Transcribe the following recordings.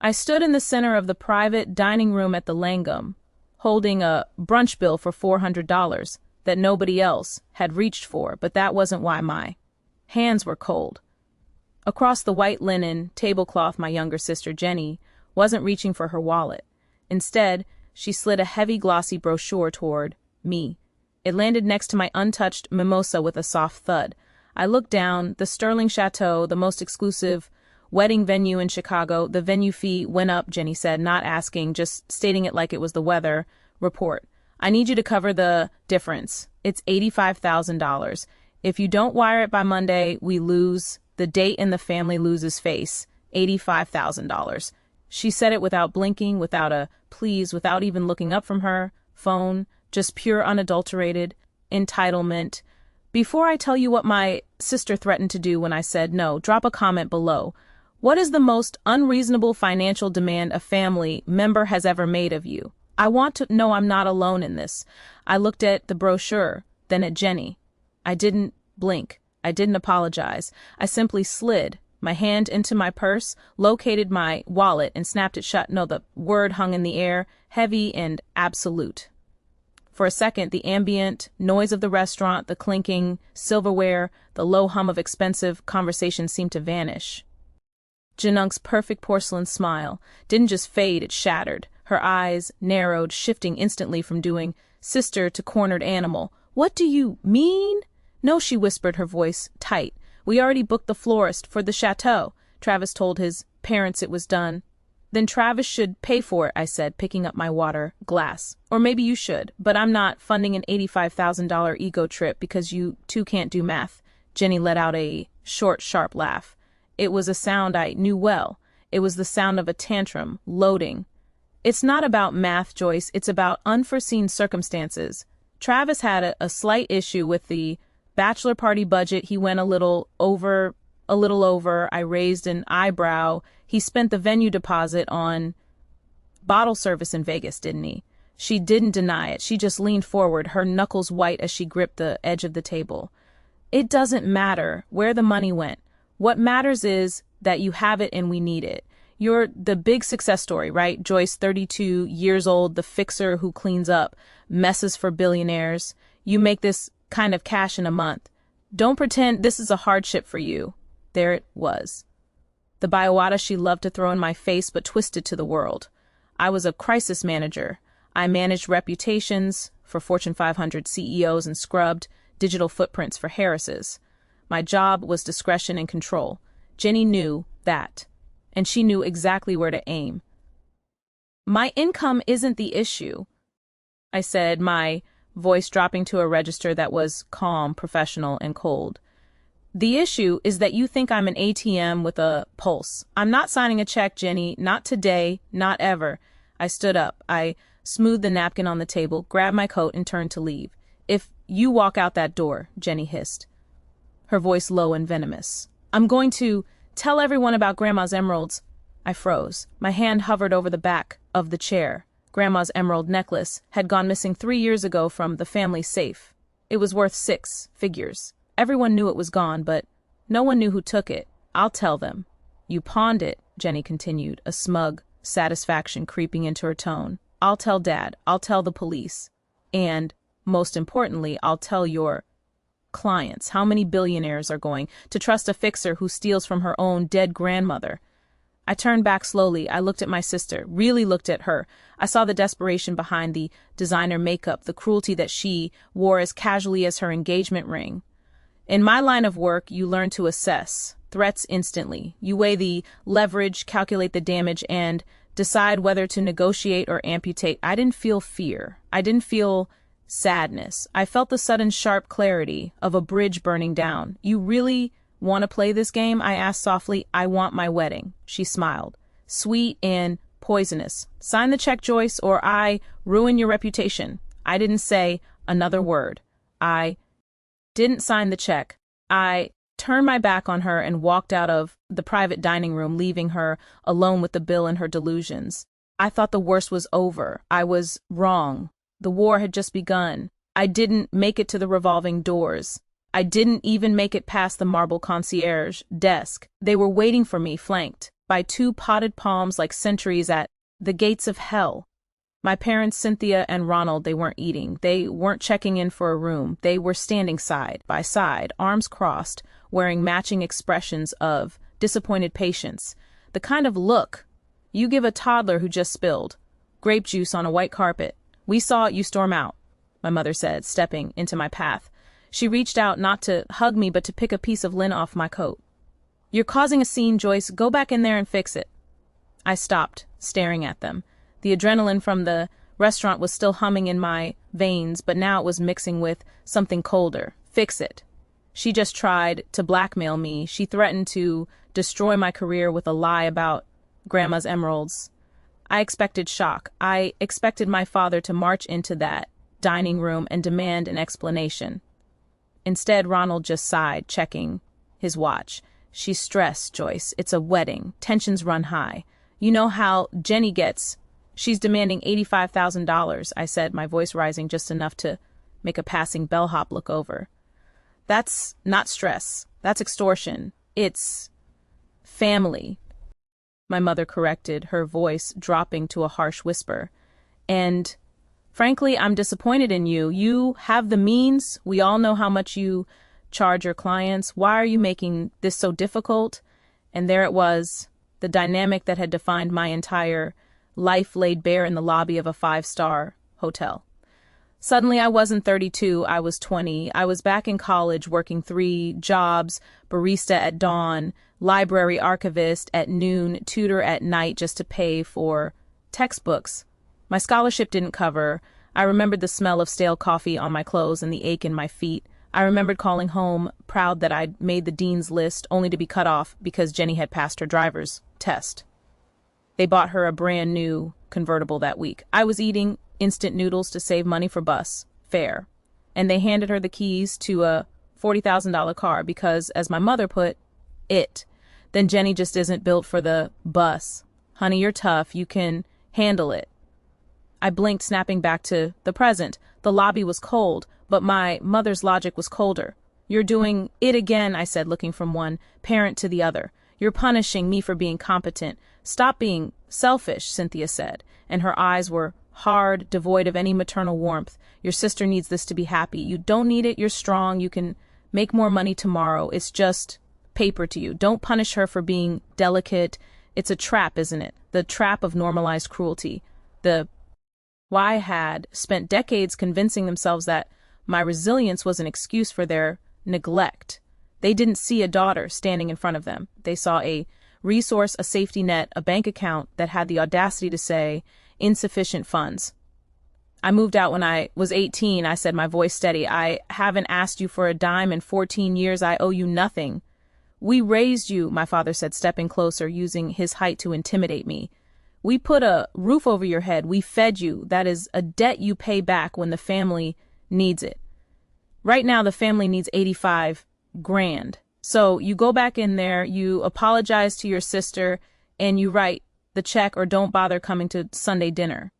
I stood in the center of the private dining room at the Langham, holding a brunch bill for $400 that nobody else had reached for, but that wasn't why my hands were cold. Across the white linen tablecloth, my younger sister, Jenny, wasn't reaching for her wallet. Instead, she slid a heavy, glossy brochure toward me. It landed next to my untouched mimosa with a soft thud. I looked down. The Sterling Chateau, the most exclusive wedding venue in Chicago. The venue fee went up, Jenny said, not asking, just stating it like it was the weather report. I need you to cover the difference. It's $85,000. If you don't wire it by Monday, we lose. The date and the family loses face. $85,000. She said it without blinking, without a please, without even looking up from her phone, just pure unadulterated entitlement. Before I tell you what my sister threatened to do when I said no, drop a comment below. What is the most unreasonable financial demand a family member has ever made of you? I want to know I'm not alone in this. I looked at the brochure, then at Jenny. I didn't blink. I didn't apologize. I simply slid my hand into my purse, located my wallet, and snapped it shut. No, the word hung in the air, heavy and absolute. For a second, the ambient noise of the restaurant, the clinking silverware, the low hum of expensive conversation seemed to vanish. Janunk's perfect porcelain smile didn't just fade, it shattered. Her eyes narrowed, shifting instantly from doing sister to cornered animal. What do you mean? No, she whispered, her voice tight. We already booked the florist for the chateau. Travis told his parents it was done. Then Travis should pay for it, I said, picking up my water glass. Or maybe you should, but I'm not funding an $85,000 ego trip because you two can't do math. Jenny let out a short, sharp laugh. It was a sound I knew well. It was the sound of a tantrum, loading. It's not about math, Joyce. It's about unforeseen circumstances. Travis had a slight issue with the bachelor party budget. He went a little over. I raised an eyebrow. He spent the venue deposit on bottle service in Vegas, didn't he? She didn't deny it. She just leaned forward, her knuckles white as she gripped the edge of the table. It doesn't matter where the money went. What matters is that you have it and we need it. You're the big success story, right? Joyce, 32 years old, the fixer who cleans up messes for billionaires. You make this kind of cash in a month. Don't pretend this is a hardship for you. There it was. The biawada she loved to throw in my face but twisted to the world. I was a crisis manager. I managed reputations for Fortune 500 CEOs and scrubbed digital footprints for Harris's. My job was discretion and control. Jenny knew that, and she knew exactly where to aim. My income isn't the issue, I said, my voice dropping to a register that was calm, professional, and cold. The issue is that you think I'm an ATM with a pulse. I'm not signing a check, Jenny. Not today, not ever. I stood up. I smoothed the napkin on the table, grabbed my coat, and turned to leave. If you walk out that door, Jenny hissed, her voice low and venomous, I'm going to tell everyone about Grandma's emeralds. I froze. My hand hovered over the back of the chair. Grandma's emerald necklace had gone missing 3 years ago from the family safe. It was worth 6 figures. Everyone knew it was gone, but no one knew who took it. I'll tell them. You pawned it, Jenny continued, a smug satisfaction creeping into her tone. I'll tell Dad. I'll tell the police. And, most importantly, I'll tell your clients. How many billionaires are going to trust a fixer who steals from her own dead grandmother? I turned back slowly. I looked at my sister, really looked at her. I saw the desperation behind the designer makeup, the cruelty that she wore as casually as her engagement ring. In my line of work, you learn to assess threats instantly. You weigh the leverage, calculate the damage, and decide whether to negotiate or amputate. I didn't feel fear. I didn't feel sadness. I felt the sudden sharp clarity of a bridge burning down. You really want to play this game? I asked softly. I want my wedding. She smiled. Sweet and poisonous. Sign the check, Joyce, or I ruin your reputation. I didn't say another word. I didn't sign the check. I turned my back on her and walked out of the private dining room, leaving her alone with the bill and her delusions. I thought the worst was over. I was wrong. The war had just begun. I didn't make it to the revolving doors. I didn't even make it past the marble concierge desk. They were waiting for me, flanked by 2 potted palms like sentries at the gates of hell. My parents, Cynthia and Ronald, they weren't eating. They weren't checking in for a room. They were standing side by side, arms crossed, wearing matching expressions of disappointed patience. The kind of look you give a toddler who just spilled grape juice on a white carpet. "We saw it, you storm out," my mother said, stepping into my path. She reached out not to hug me but to pick a piece of lint off my coat. "You're causing a scene, Joyce. Go back in there and fix it." I stopped, staring at them. The adrenaline from the restaurant was still humming in my veins, but now it was mixing with something colder. Fix it. She just tried to blackmail me. She threatened to destroy my career with a lie about Grandma's emeralds. I expected shock. I expected my father to march into that dining room and demand an explanation. Instead, Ronald just sighed, checking his watch. "She's stressed, Joyce. It's a wedding. Tensions run high. You know how Jenny gets. She's demanding $85,000, I said, my voice rising just enough to make a passing bellhop look over. "That's not stress. That's extortion. It's family," my mother corrected, her voice dropping to a harsh whisper. "And frankly, I'm disappointed in you. You have the means. We all know how much you charge your clients. Why are you making this so difficult?" And there it was, the dynamic that had defined my entire life laid bare in the lobby of a 5-star hotel. Suddenly, I wasn't 32, I was 20. I was back in college working 3 jobs, barista at dawn, library archivist at noon, tutor at night just to pay for textbooks. My scholarship didn't cover. I remembered the smell of stale coffee on my clothes and the ache in my feet. I remembered calling home, proud that I'd made the dean's list, only to be cut off because Jenny had passed her driver's test. They bought her a brand new convertible that week. I was eating instant noodles to save money for bus fare, and they handed her the keys to a $40,000 car because, as my mother put it, "Then Jenny just isn't built for the bus. Honey, you're tough. You can handle it." I blinked, snapping back to the present. The lobby was cold, but my mother's logic was colder. "You're doing it again," I said, looking from one parent to the other. "You're punishing me for being competent." "Stop being selfish," Cynthia said, and her eyes were hard, devoid of any maternal warmth. "Your sister needs this to be happy. You don't need it. You're strong. You can make more money tomorrow. It's just paper to you. Don't punish her for being delicate. It's a trap, isn't it? The trap of normalized cruelty." The Y had spent decades convincing themselves that my resilience was an excuse for their neglect. They didn't see a daughter standing in front of them. They saw a resource, a safety net, a bank account that had the audacity to say, "insufficient funds." "I moved out when I was 18, I said, my voice steady. "I haven't asked you for a dime in 14 years. I owe you nothing." "We raised you," my father said, stepping closer, using his height to intimidate me. "We put a roof over your head. We fed you. That is a debt you pay back when the family needs it. Right now, the family needs 85 grand. So you go back in there, you apologize to your sister, and you write the check or don't bother coming to Sunday dinner."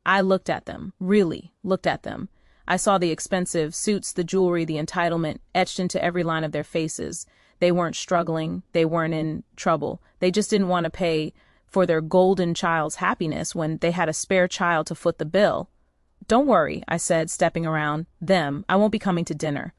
I looked at them, really looked at them. I saw the expensive suits, the jewelry, the entitlement etched into every line of their faces. They weren't struggling. They weren't in trouble. They just didn't want to pay for their golden child's happiness when they had a spare child to foot the bill. "Don't worry," I said, stepping around them. "I won't be coming to dinner."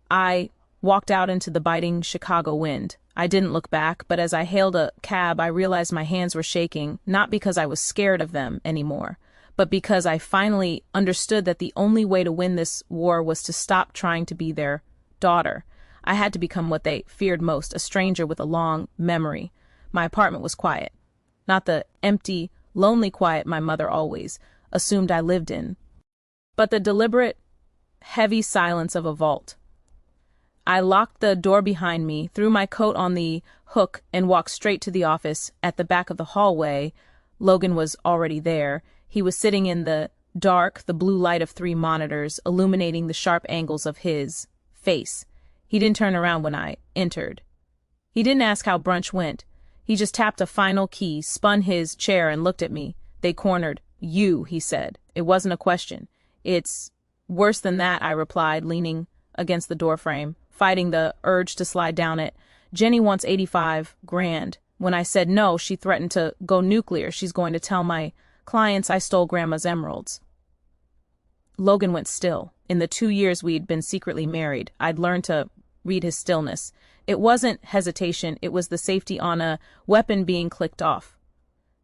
I walked out into the biting Chicago wind. I didn't look back, but as I hailed a cab, I realized my hands were shaking, not because I was scared of them anymore, but because I finally understood that the only way to win this war was to stop trying to be their daughter. I had to become what they feared most, a stranger with a long memory. My apartment was quiet. Not the empty, lonely quiet my mother always assumed I lived in, but the deliberate, heavy silence of a vault. I locked the door behind me, threw my coat on the hook, and walked straight to the office. At the back of the hallway, Logan was already there. He was sitting in the dark, the blue light of 3 monitors, illuminating the sharp angles of his face. He didn't turn around when I entered. He didn't ask how brunch went. He just tapped a final key, spun his chair, and looked at me. "They cornered you," he said. It wasn't a question. "It's worse than that," I replied, leaning against the doorframe, fighting the urge to slide down it. "Jenny wants 85 grand. When I said no, she threatened to go nuclear. She's going to tell my clients I stole Grandma's emeralds. Logan went still. In the 2 years we'd been secretly married, I'd learned to read his stillness. It wasn't hesitation, it was the safety on a weapon being clicked off.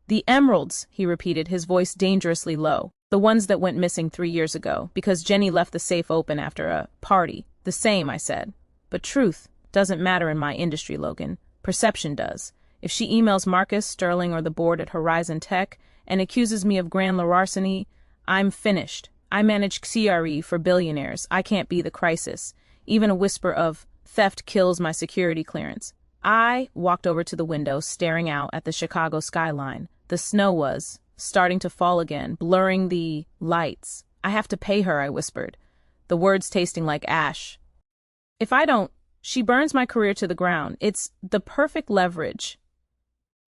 The emeralds, he repeated, his voice dangerously low. The ones that went missing 3 years ago, because Jenny left the safe open after a party. The same, I said. But truth doesn't matter in my industry, Logan. Perception does. If she emails Marcus, Sterling, or the board at Horizon Tech and accuses me of grand larceny, I'm finished. I manage CRE for billionaires. I can't be the crisis. Even a whisper of theft kills my security clearance. I walked over to the window, staring out at the Chicago skyline. The snow was starting to fall again, blurring the lights. I have to pay her, I whispered, the words tasting like ash. If I don't, she burns my career to the ground. It's the perfect leverage.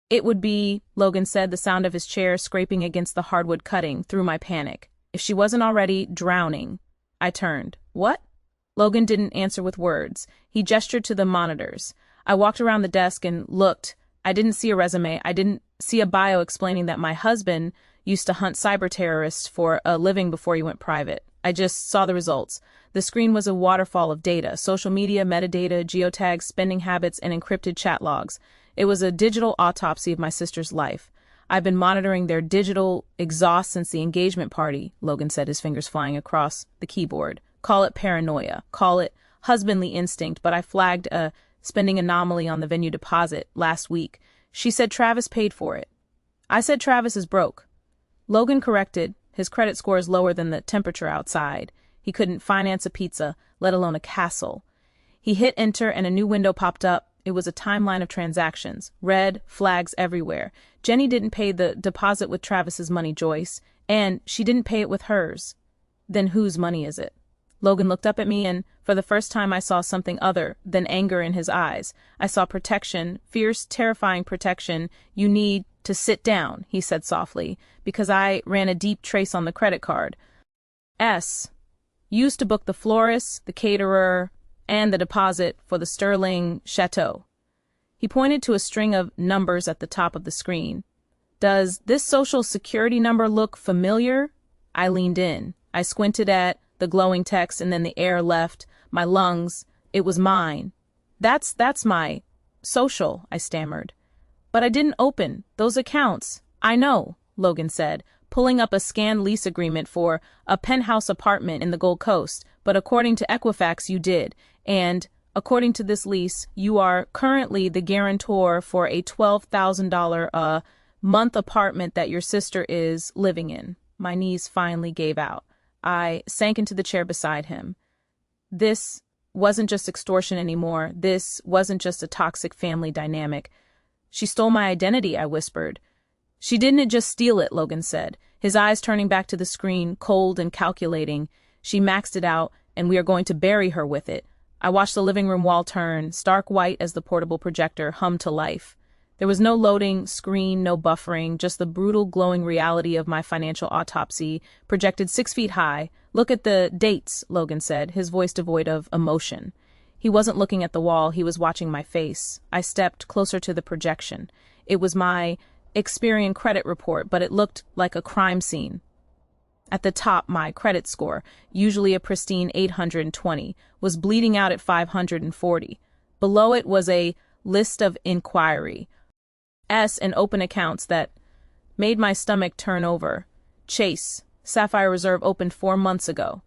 It would be, Logan said, the sound of his chair scraping against the hardwood cutting through my panic. If she wasn't already drowning. I turned. What? Logan didn't answer with words. He gestured to the monitors. I walked around the desk and looked. I didn't see a resume. I didn't see a bio explaining that my husband used to hunt cyber terrorists for a living before he went private. I just saw the results. The screen was a waterfall of data, social media, metadata, geotags, spending habits, and encrypted chat logs. It was a digital autopsy of my sister's life. I've been monitoring their digital exhaust since the engagement party, Logan said, his fingers flying across the keyboard. Call it paranoia. Call it husbandly instinct, but I flagged a spending anomaly on the venue deposit last week. She said Travis paid for it. I said Travis is broke. Logan corrected. His credit score is lower than the temperature outside. He couldn't finance a pizza, let alone a castle. He hit enter and a new window popped up. It was a timeline of transactions. Red flags everywhere. Jenny didn't pay the deposit with Travis's money, Joyce, and she didn't pay it with hers. Then whose money is it? Logan looked up at me, and for the first time I saw something other than anger in his eyes. I saw protection, fierce, terrifying protection. You need to sit down, he said softly, because I ran a deep trace on the credit card. S. Used to book the florist, the caterer, and the deposit for the Sterling Chateau. He pointed to a string of numbers at the top of the screen. Does this social security number look familiar? I leaned in. I squinted at the glowing text, and then the air left my lungs. It was mine. That's my social, I stammered. But I didn't open those accounts. I know, Logan said, pulling up a scanned lease agreement for a penthouse apartment in the Gold Coast. But according to Equifax, you did. And according to this lease, you are currently the guarantor for a $12,000 a month apartment that your sister is living in. My knees finally gave out. I sank into the chair beside him. This wasn't just extortion anymore. This wasn't just a toxic family dynamic. She stole my identity, I whispered. She didn't just steal it, Logan said, his eyes turning back to the screen, cold and calculating. She maxed it out, and we are going to bury her with it. I watched the living room wall turn, stark white as the portable projector hummed to life. There was no loading screen, no buffering, just the brutal, glowing reality of my financial autopsy, projected 6 feet high. Look at the dates, Logan said, his voice devoid of emotion. He wasn't looking at the wall, he was watching my face. I stepped closer to the projection. It was my Experian credit report, but it looked like a crime scene. At the top, my credit score, usually a pristine 820, was bleeding out at 540. Below it was a list of inquiry, S and open accounts that made my stomach turn over. Chase, Sapphire Reserve opened 4 months ago.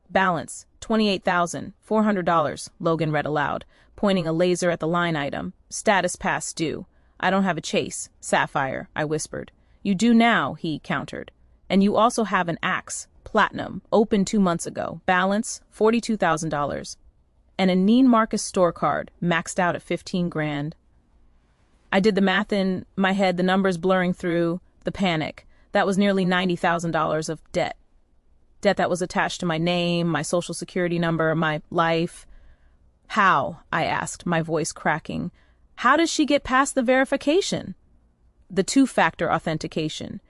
Balance, $28,400, Logan read aloud, pointing a laser at the line item. Status past due. I don't have a Chase, Sapphire, I whispered. You do now, he countered. And you also have an Axe, Platinum, opened 2 months ago. Balance, $42,000. And a Neen Marcus store card, maxed out at 15 grand. I did the math in my head, the numbers blurring through the panic. That was nearly $90,000 of debt. Debt that was attached to my name, my social security number, my life. How? I asked, my voice cracking. How does she get past the verification? The two-factor authentication.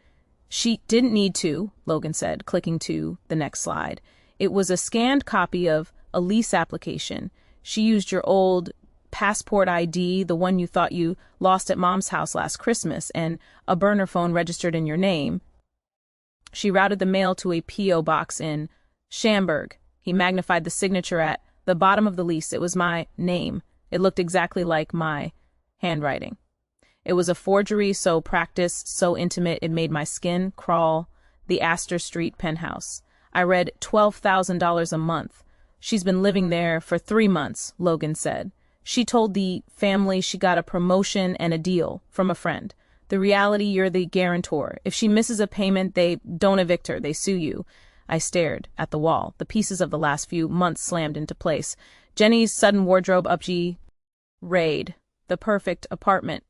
She didn't need to, Logan said, clicking to the next slide. It was a scanned copy of a lease application. She used your old passport ID, the one you thought you lost at Mom's house last Christmas, and a burner phone registered in your name. She routed the mail to a P.O. box in Shamburg. He magnified the signature at the bottom of the lease. It was my name. It looked exactly like my handwriting. It was a forgery so practiced, so intimate, it made my skin crawl. The Astor Street penthouse. I read $12,000 a month. She's been living there for 3 months, Logan said. She told the family she got a promotion and a deal from a friend. The reality, you're the guarantor. If she misses a payment, they don't evict her, they sue you. I stared at the wall. The pieces of the last few months slammed into place. Jenny's sudden wardrobe upgrade. The perfect apartment.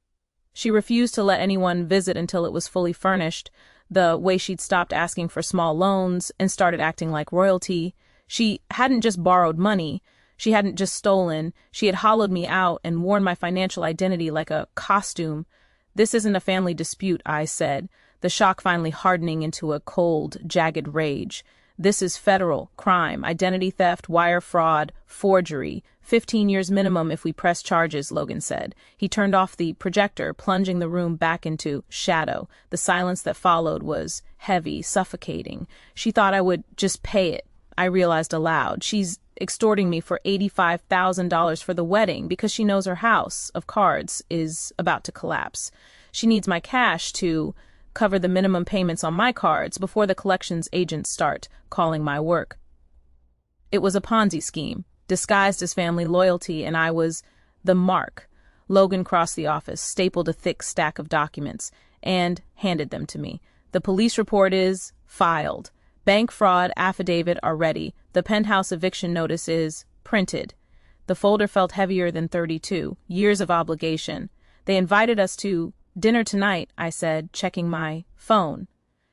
She refused to let anyone visit until it was fully furnished. The way she'd stopped asking for small loans and started acting like royalty. She hadn't just borrowed money. She hadn't just stolen. She had hollowed me out and worn my financial identity like a costume. This isn't a family dispute, I said, the shock finally hardening into a cold, jagged rage. This is federal crime, identity theft, wire fraud, forgery. 15 years minimum if we press charges, Logan said. He turned off the projector, plunging the room back into shadow. The silence that followed was heavy, suffocating. She thought I would just pay it. I realized aloud. She's extorting me for $85,000 for the wedding because she knows her house of cards is about to collapse. She needs my cash to cover the minimum payments on my cards before the collections agents start calling my work. It was a Ponzi scheme, disguised as family loyalty, and I was the mark. Logan crossed the office, stapled a thick stack of documents, and handed them to me. The police report is filed. Bank fraud affidavit are ready. The penthouse eviction notice is printed. The folder felt heavier than 32 years of obligation. They invited us to dinner tonight, I said, checking my phone.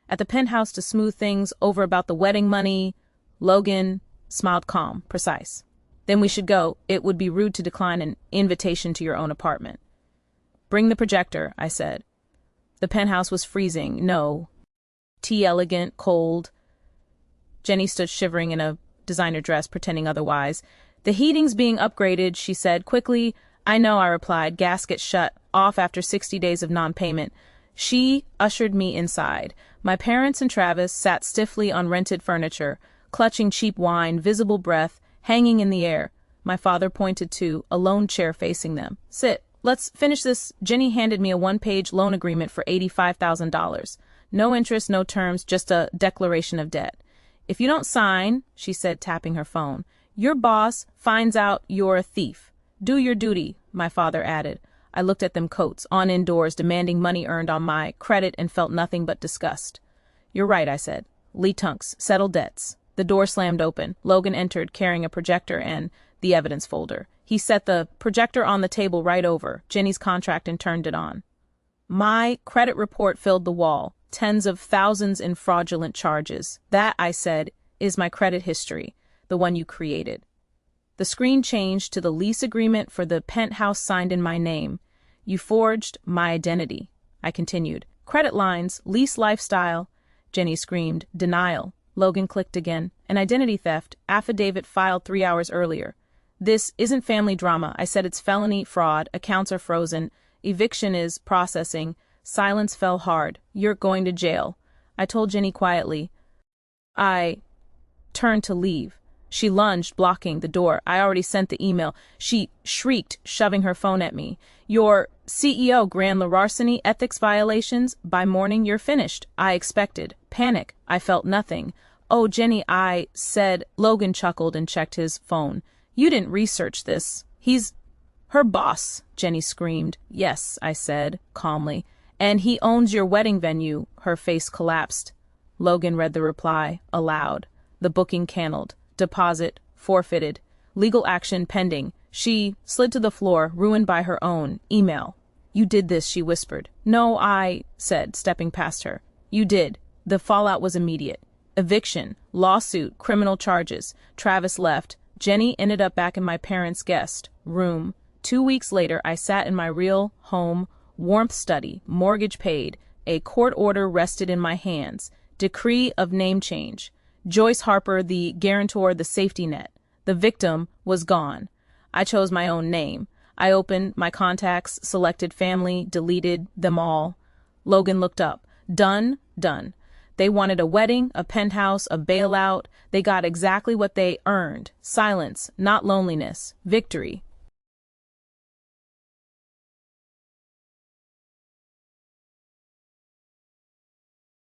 At the penthouse to smooth things over about the wedding money. Logan smiled calm, precise. Then we should go. It would be rude to decline an invitation to your own apartment. Bring the projector, I said. The penthouse was freezing. No. Tea elegant, cold. Jenny stood shivering in a designer dress, pretending otherwise. The heating's being upgraded, she said quickly. I know, I replied. Gas gets shut off after 60 days of non-payment. She ushered me inside. My parents and Travis sat stiffly on rented furniture, clutching cheap wine, visible breath, hanging in the air. My father pointed to a lone chair facing them. Sit. Let's finish this. Jenny handed me a 1-page loan agreement for $85,000. No interest, no terms, just a declaration of debt. If you don't sign, she said, tapping her phone, your boss finds out you're a thief. Do your duty, my father added. I looked at them coats, on indoors, demanding money earned on my credit, and felt nothing but disgust. You're right, I said. Lee Tunks, settle debts. The door slammed open. Logan entered, carrying a projector and the evidence folder. He set the projector on the table right over Jenny's contract and turned it on. My credit report filled the wall. Tens of thousands in fraudulent charges. That, I said, is my credit history, the one you created. The screen changed to the lease agreement for the penthouse signed in my name. You forged my identity, I continued. Credit lines, lease lifestyle. Jenny screamed. Denial. Logan clicked again. An identity theft, affidavit filed 3 hours earlier. This isn't family drama. I said it's felony fraud, accounts are frozen, eviction is processing. Silence fell hard. You're going to jail. I told Jenny quietly. I turned to leave. She lunged, blocking the door. I already sent the email. She shrieked, shoving her phone at me. Your CEO, grand larceny, ethics violations. By morning, you're finished. I expected. Panic. I felt nothing. Oh, Jenny, I said. Logan chuckled and checked his phone. You didn't research this. He's her boss, Jenny screamed. Yes, I said, calmly. And he owns your wedding venue. Her face collapsed. Logan read the reply, aloud. The booking canceled. Deposit forfeited. Legal action pending. She slid to the floor, ruined by her own email. You did this, she whispered. No, I said, stepping past her. You did. The fallout was immediate. Eviction, lawsuit, criminal charges. Travis left. Jenny ended up back in my parents' guest room. 2 weeks later, I sat in my real home, warmth study, mortgage paid, a court order rested in my hands, decree of name change. Joyce Harper, the guarantor, the safety net. The victim was gone. I chose my own name. I opened my contacts, selected family, deleted them all. Logan looked up. Done, done. They wanted a wedding, a penthouse, a bailout. They got exactly what they earned. Silence, not loneliness. Victory.